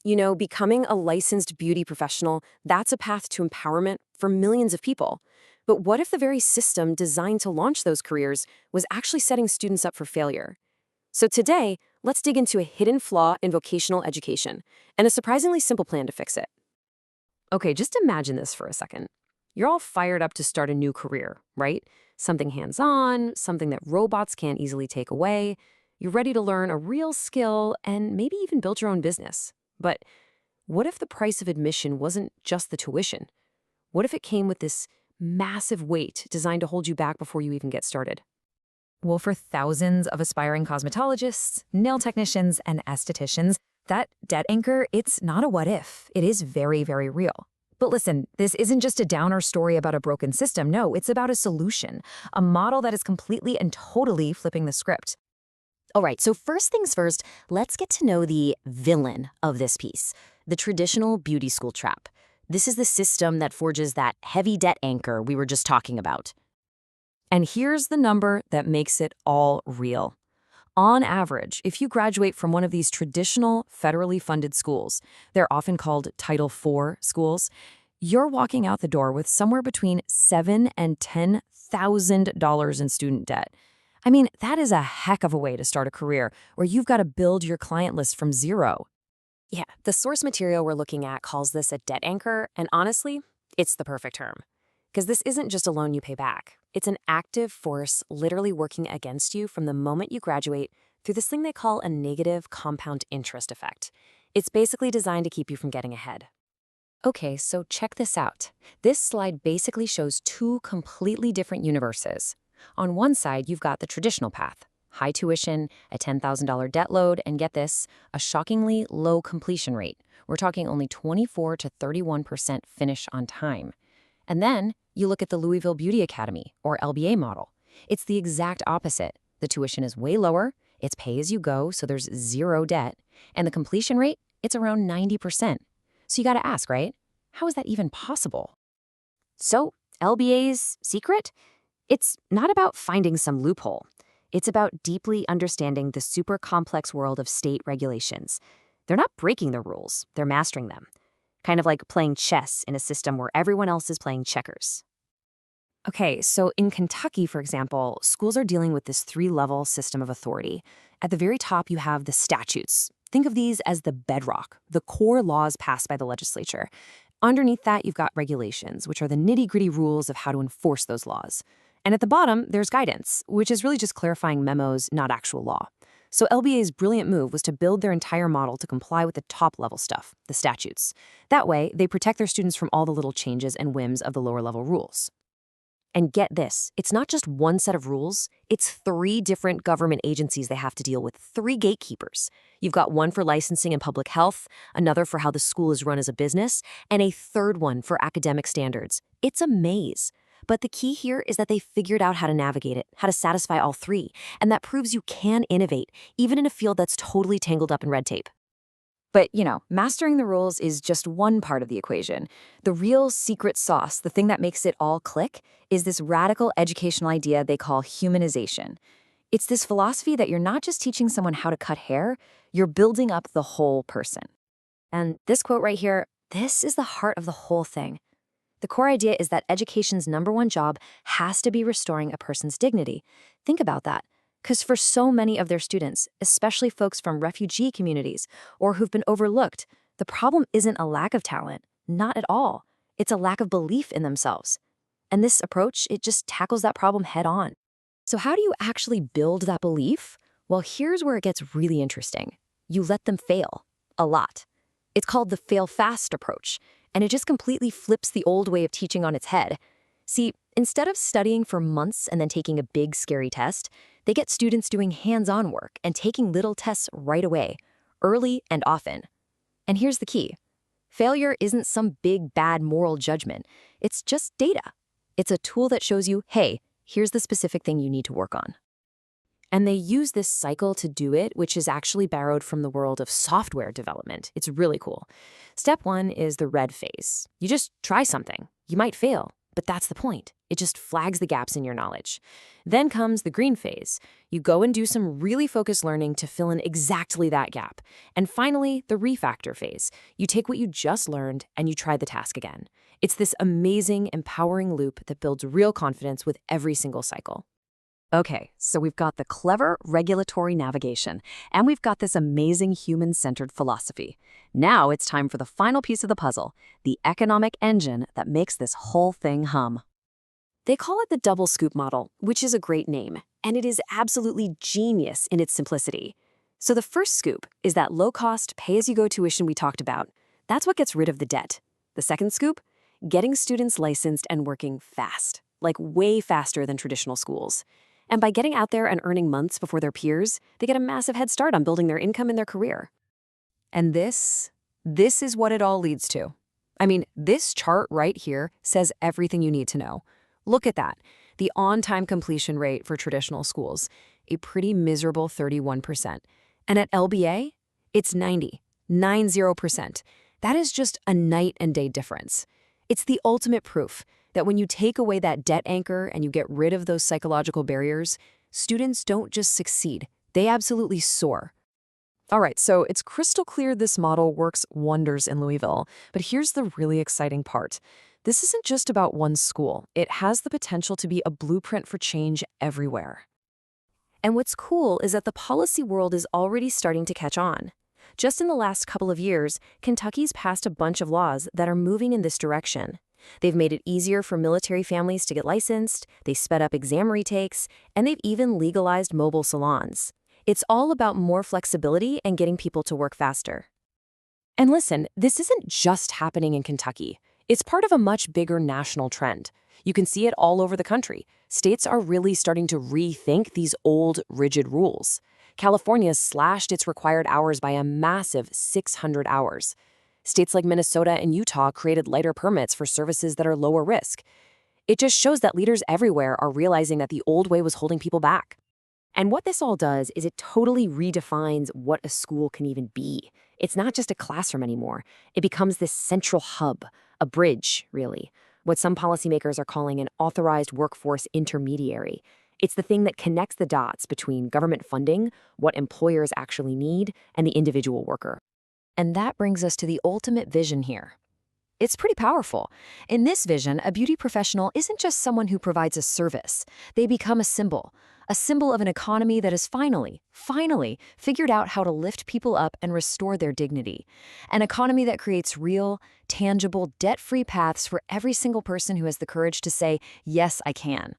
Becoming a licensed beauty professional, that's a path to empowerment for millions of people. But what if the very system designed to launch those careers was actually setting students up for failure? So today, let's dig into a hidden flaw in vocational education and a surprisingly simple plan to fix it. Okay, just imagine this for a second. You're all fired up to start a new career, right? Something hands-on, something that robots can't easily take away. You're ready to learn a real skill and maybe even build your own business. But what if the price of admission wasn't just the tuition? What if it came with this massive weight designed to hold you back before you even get started? Well, for thousands of aspiring cosmetologists, nail technicians, and estheticians, that debt anchor, it's not a what if. It is very, very real. But listen, this isn't just a downer story about a broken system. No, it's about a solution, a model that is completely and totally flipping the script. All right, so first things first, let's get to know the villain of this piece, the traditional beauty school trap. This is the system that forges that heavy debt anchor we were just talking about. And here's the number that makes it all real. On average, if you graduate from one of these traditional federally funded schools, they're often called Title IV schools, you're walking out the door with somewhere between $7,000 and $10,000 in student debt. I mean, that is a heck of a way to start a career where you've got to build your client list from zero. Yeah, the source material we're looking at calls this a debt anchor, and honestly, it's the perfect term. Because this isn't just a loan you pay back. It's an active force literally working against you from the moment you graduate through this thing they call a negative compound interest effect. It's basically designed to keep you from getting ahead. Okay, so check this out. This slide basically shows two completely different universes. On one side, you've got the traditional path, high tuition, a $10,000 debt load, and get this, a shockingly low completion rate. We're talking only 24 to 31% finish on time. And then you look at the Louisville Beauty Academy, or LBA model. It's the exact opposite. The tuition is way lower, it's pay as you go, so there's zero debt, and the completion rate, it's around 90%. So you gotta ask, right? How is that even possible? So, LBA's secret? It's not about finding some loophole. It's about deeply understanding the super complex world of state regulations. They're not breaking the rules, they're mastering them. Kind of like playing chess in a system where everyone else is playing checkers. Okay, so in Kentucky, for example, schools are dealing with this three-level system of authority. At the very top, you have the statutes. Think of these as the bedrock, the core laws passed by the legislature. Underneath that, you've got regulations, which are the nitty-gritty rules of how to enforce those laws. And at the bottom, there's guidance, which is really just clarifying memos, not actual law. So LBA's brilliant move was to build their entire model to comply with the top-level stuff, the statutes. That way, they protect their students from all the little changes and whims of the lower-level rules. And get this, it's not just one set of rules, it's 3 different government agencies they have to deal with, 3 gatekeepers. You've got one for licensing and public health, another for how the school is run as a business, and a third one for academic standards. It's a maze. But the key here is that they figured out how to navigate it, how to satisfy all 3, and that proves you can innovate, even in a field that's totally tangled up in red tape. But, mastering the rules is just one part of the equation. The real secret sauce, the thing that makes it all click, is this radical educational idea they call humanization. It's this philosophy that you're not just teaching someone how to cut hair, you're building up the whole person. And this quote right here, this is the heart of the whole thing. The core idea is that education's #1 job has to be restoring a person's dignity. Think about that. Because for so many of their students, especially folks from refugee communities or who've been overlooked, the problem isn't a lack of talent, not at all. It's a lack of belief in themselves. And this approach, it just tackles that problem head on. So how do you actually build that belief? Well, here's where it gets really interesting. You let them fail, a lot. It's called the fail fast approach, and it just completely flips the old way of teaching on its head. See, instead of studying for months and then taking a big, scary test, they get students doing hands-on work and taking little tests right away, early and often. And here's the key. Failure isn't some big, bad moral judgment. It's just data. It's a tool that shows you, hey, here's the specific thing you need to work on. And they use this cycle to do it, which is actually borrowed from the world of software development. It's really cool. Step 1 is the red phase. You just try something. You might fail, But that's the point. It just flags the gaps in your knowledge. Then comes the green phase. You go and do some really focused learning to fill in exactly that gap. And finally, the refactor phase. You take what you just learned and you try the task again. It's this amazing, empowering loop that builds real confidence with every single cycle. Okay, so we've got the clever regulatory navigation, and we've got this amazing human-centered philosophy. Now it's time for the final piece of the puzzle, the economic engine that makes this whole thing hum. They call it the double scoop model, which is a great name, and it is absolutely genius in its simplicity. So the first scoop is that low-cost, pay-as-you-go tuition we talked about. That's what gets rid of the debt. The second scoop? Getting students licensed and working fast, like way faster than traditional schools. And by getting out there and earning months before their peers, they get a massive head start on building their income and their career. And this is what it all leads to. I mean, this chart right here says everything you need to know. Look at that. The on-time completion rate for traditional schools, a pretty miserable 31%. And at LBA, it's 90%. That is just a night and day difference. It's the ultimate proof that when you take away that debt anchor and you get rid of those psychological barriers, students don't just succeed, they absolutely soar. All right, so it's crystal clear this model works wonders in Louisville, but here's the really exciting part. This isn't just about one school. It has the potential to be a blueprint for change everywhere. And what's cool is that the policy world is already starting to catch on. Just in the last couple of years, Kentucky's passed a bunch of laws that are moving in this direction. They've made it easier for military families to get licensed, they sped up exam retakes, and they've even legalized mobile salons. It's all about more flexibility and getting people to work faster. And listen, this isn't just happening in Kentucky. It's part of a much bigger national trend. You can see it all over the country. States are really starting to rethink these old, rigid rules. California's slashed its required hours by a massive 600 hours. States like Minnesota and Utah created lighter permits for services that are lower risk. It just shows that leaders everywhere are realizing that the old way was holding people back. And what this all does is it totally redefines what a school can even be. It's not just a classroom anymore. It becomes this central hub, a bridge, really, what some policymakers are calling an authorized workforce intermediary. It's the thing that connects the dots between government funding, what employers actually need, and the individual worker. And that brings us to the ultimate vision here. It's pretty powerful. In this vision, a beauty professional isn't just someone who provides a service. They become a symbol of an economy that has finally figured out how to lift people up and restore their dignity. An economy that creates real, tangible, debt-free paths for every single person who has the courage to say, yes, I can.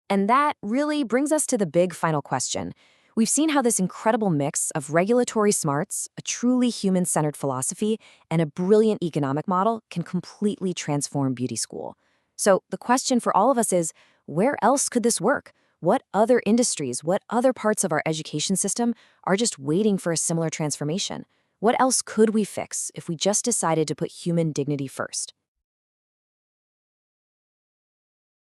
And that really brings us to the big final question. We've seen how this incredible mix of regulatory smarts, a truly human-centered philosophy, and a brilliant economic model can completely transform beauty school. So the question for all of us is, where else could this work? What other industries, what other parts of our education system are just waiting for a similar transformation? What else could we fix if we just decided to put human dignity first?